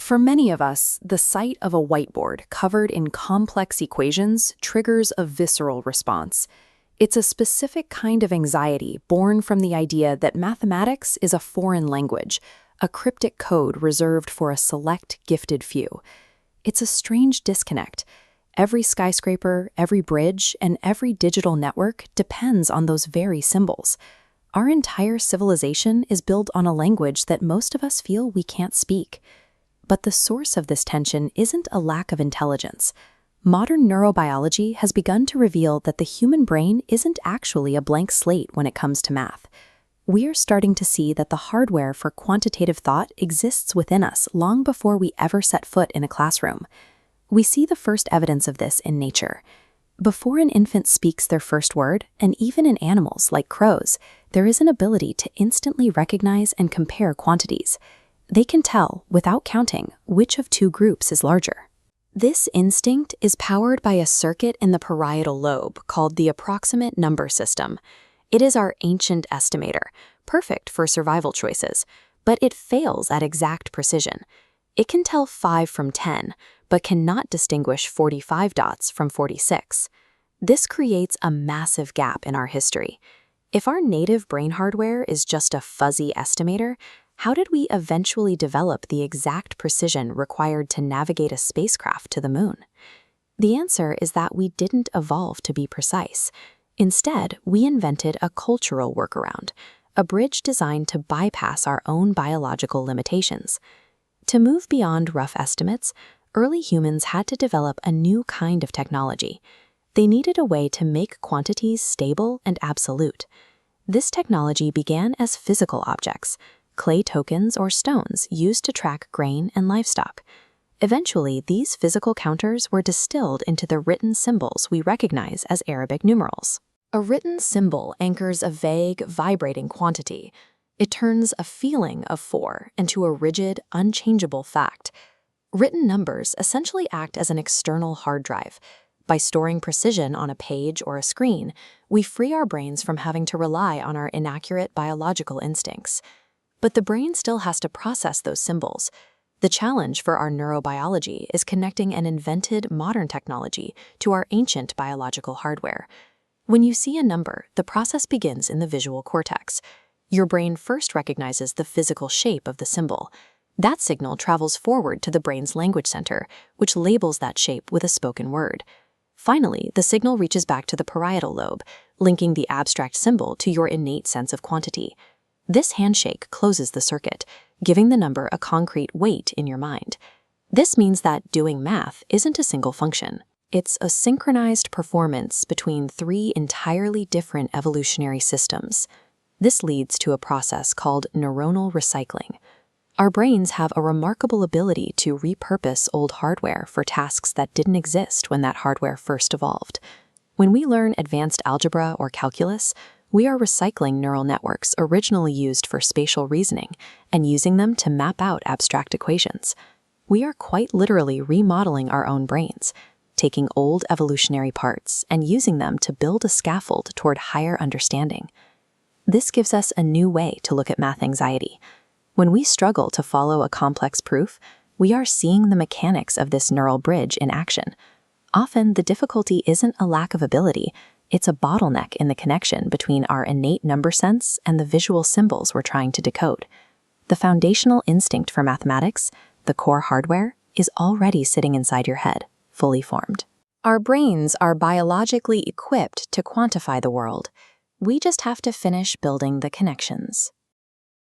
For many of us, the sight of a whiteboard covered in complex equations triggers a visceral response. It's a specific kind of anxiety born from the idea that mathematics is a foreign language, a cryptic code reserved for a select, gifted few. It's a strange disconnect. Every skyscraper, every bridge, and every digital network depends on those very symbols. Our entire civilization is built on a language that most of us feel we can't speak. But the source of this tension isn't a lack of intelligence. Modern neurobiology has begun to reveal that the human brain isn't actually a blank slate when it comes to math. We are starting to see that the hardware for quantitative thought exists within us long before we ever set foot in a classroom. We see the first evidence of this in nature. Before an infant speaks their first word, and even in animals like crows, there is an ability to instantly recognize and compare quantities. They can tell, without counting, which of two groups is larger. This instinct is powered by a circuit in the parietal lobe called the approximate number system. It is our ancient estimator, perfect for survival choices, but it fails at exact precision. It can tell 5 from 10, but cannot distinguish 45 dots from 46. This creates a massive gap in our history. If our native brain hardware is just a fuzzy estimator, how did we eventually develop the exact precision required to navigate a spacecraft to the moon? The answer is that we didn't evolve to be precise. Instead, we invented a cultural workaround, a bridge designed to bypass our own biological limitations. To move beyond rough estimates, early humans had to develop a new kind of technology. They needed a way to make quantities stable and absolute. This technology began as physical objects, clay tokens or stones used to track grain and livestock. Eventually, these physical counters were distilled into the written symbols we recognize as Arabic numerals. A written symbol anchors a vague, vibrating quantity. It turns a feeling of 4 into a rigid, unchangeable fact. Written numbers essentially act as an external hard drive. By storing precision on a page or a screen, we free our brains from having to rely on our inaccurate biological instincts. But the brain still has to process those symbols. The challenge for our neurobiology is connecting an invented modern technology to our ancient biological hardware. When you see a number, the process begins in the visual cortex. Your brain first recognizes the physical shape of the symbol. That signal travels forward to the brain's language center, which labels that shape with a spoken word. Finally, the signal reaches back to the parietal lobe, linking the abstract symbol to your innate sense of quantity. This handshake closes the circuit, giving the number a concrete weight in your mind. This means that doing math isn't a single function. It's a synchronized performance between 3 entirely different evolutionary systems. This leads to a process called neuronal recycling. Our brains have a remarkable ability to repurpose old hardware for tasks that didn't exist when that hardware first evolved. When we learn advanced algebra or calculus, we are recycling neural networks originally used for spatial reasoning and using them to map out abstract equations. We are quite literally remodeling our own brains, taking old evolutionary parts and using them to build a scaffold toward higher understanding. This gives us a new way to look at math anxiety. When we struggle to follow a complex proof, we are seeing the mechanics of this neural bridge in action. Often, the difficulty isn't a lack of ability, it's a bottleneck in the connection between our innate number sense and the visual symbols we're trying to decode. The foundational instinct for mathematics, the core hardware, is already sitting inside your head, fully formed. Our brains are biologically equipped to quantify the world. We just have to finish building the connections.